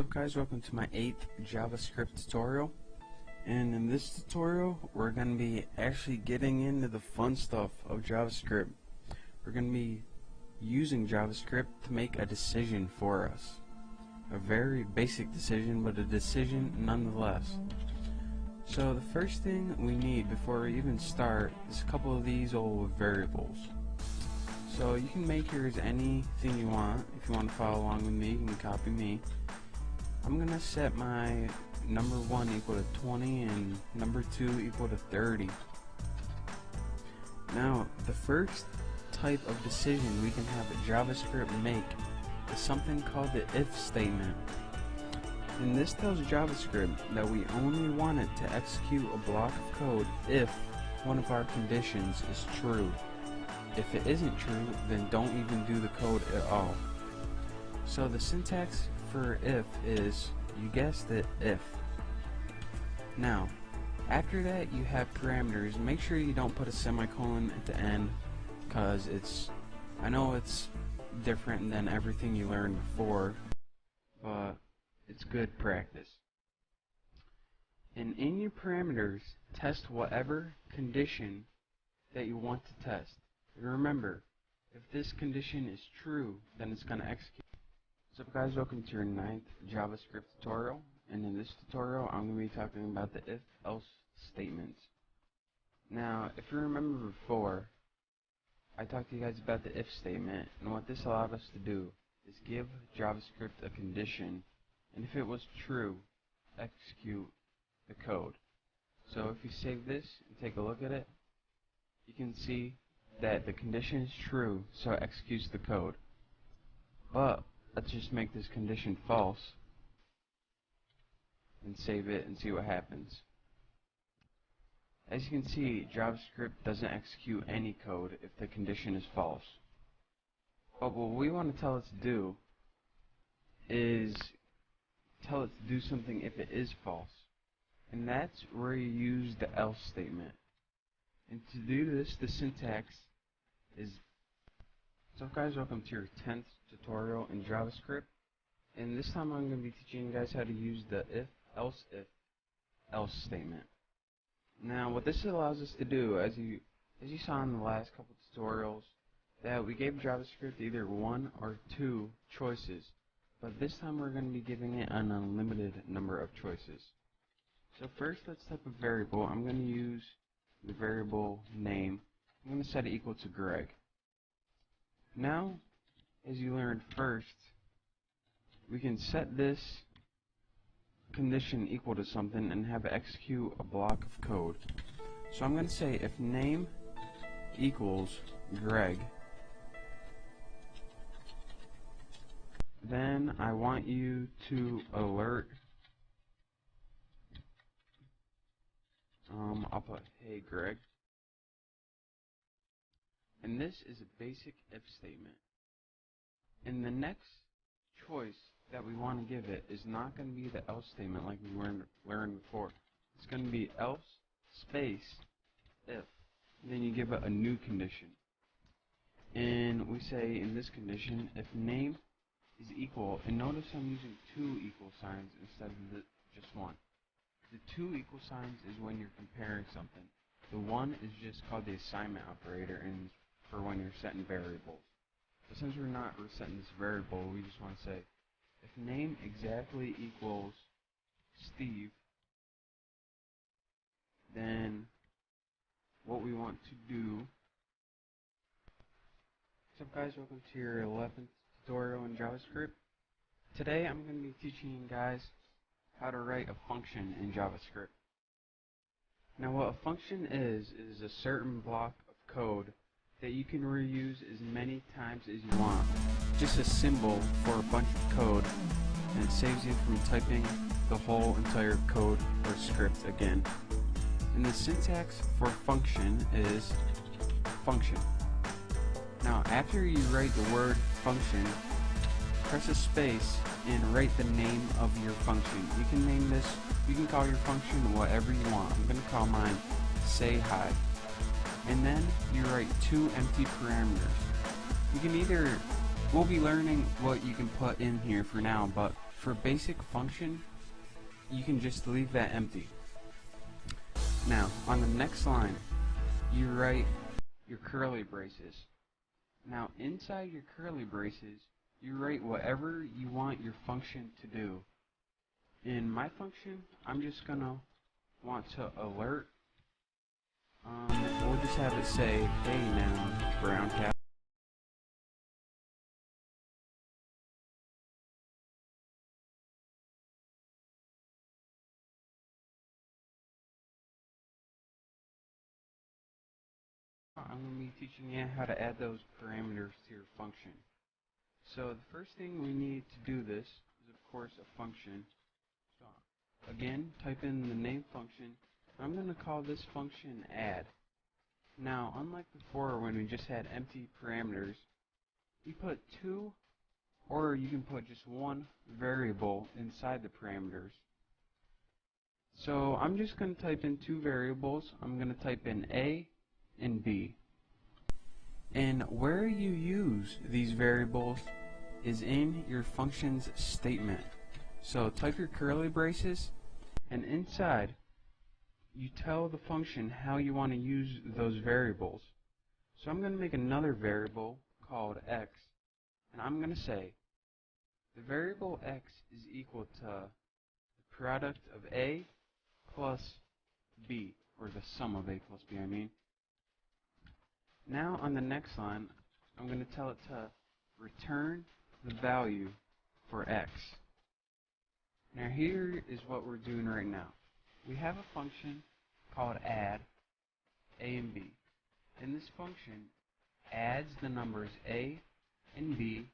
What's up guys, welcome to my 8th JavaScript tutorial, and in this tutorial we're going to be actually getting into the fun stuff of JavaScript. We're going to be using JavaScript to make a decision for us. A very basic decision, but a decision nonetheless. So the first thing we need before we even start is a couple of these old variables. So you can make yours anything you want. If you want to follow along with me, you can copy me. I'm going to set my number 1 equal to 20 and number 2 equal to 30. Now, the first type of decision we can have JavaScript make is something called the if statement. And this tells JavaScript that we only want it to execute a block of code if one of our conditions is true. If it isn't true, then don't even do the code at all. So the syntax for if is, you guessed it, if. Now, after that you have parameters. Make sure you don't put a semicolon at the end, because I know it's different than everything you learned before, but it's good practice. And in your parameters, test whatever condition that you want to test. And remember, if this condition is true, then it's going to execute. What's up guys, welcome to your 9th JavaScript tutorial, and in this tutorial I'm going to be talking about the if-else statements. Now, if you remember before, I talked to you guys about the if statement, and what this allowed us to do is give JavaScript a condition, and if it was true, execute the code. So if you save this and take a look at it, you can see that the condition is true, so it executes the code. But let's just make this condition false and save it and see what happens. As you can see, JavaScript doesn't execute any code if the condition is false. But what we want to tell it to do is tell it to do something if it is false. And that's where you use the else statement. And to do this, the syntax is... So guys, welcome to your 10th tutorial in JavaScript, and this time I'm going to be teaching you guys how to use the if else statement. Now what this allows us to do, as you saw in the last couple tutorials, that we gave JavaScript either 1 or 2 choices, but this time we're going to be giving it an unlimited number of choices. So first, let's type a variable. I'm going to use the variable name. I'm going to set it equal to Greg. Now, as you learned first, we can set this condition equal to something and have it execute a block of code. So I'm going to say if name equals Greg, then I want you to alert, I'll put hey Greg. And this is a basic if statement. And the next choice that we want to give it is not going to be the else statement like we learned before. It's going to be else space if. And then you give it a new condition. And we say in this condition, if name is equal, and notice I'm using 2 equal signs instead of just 1. The 2 equal signs is when you're comparing something. The 1 is just called the assignment operator, and for when you're setting variables. But since we're setting this variable, we just want to say if name exactly equals Steve, then what we want to do... What's up guys, welcome to your 11th tutorial in JavaScript. Today I'm going to be teaching you guys how to write a function in JavaScript. Now what a function is a certain block of code that you can reuse as many times as you want. Just a symbol for a bunch of code, and it saves you from typing the whole entire code or script again. And the syntax for function is function. Now after you write the word function, press a space and write the name of your function. You can name this, you can call your function whatever you want. I'm going to call mine say hi. And then you write 2 empty parameters. You can either, we'll be learning what you can put in here for now, but for basic function, you can just leave that empty. Now, on the next line, you write your curly braces. Now, inside your curly braces, you write whatever you want your function to do. In my function, I'm just gonna want to alert. We'll just have it say, hey now, brown cow. I'm going to be teaching you how to add those parameters to your function. So the first thing we need to do this is, of course, a function. So again, type in the name function. I'm going to call this function add. Now, unlike before when we just had empty parameters, you put two, or you can put just one variable inside the parameters. So I'm just going to type in two variables. I'm going to type in A and B. And where you use these variables is in your function's statement. So type your curly braces, and inside you tell the function how you want to use those variables. So I'm going to make another variable called x, and I'm going to say the variable x is equal to the product of A plus B, or the sum of A plus B, I mean. Now on the next line, I'm going to tell it to return the value for x. Now here is what we're doing right now. We have a function called add A and B. And this function adds the numbers A and B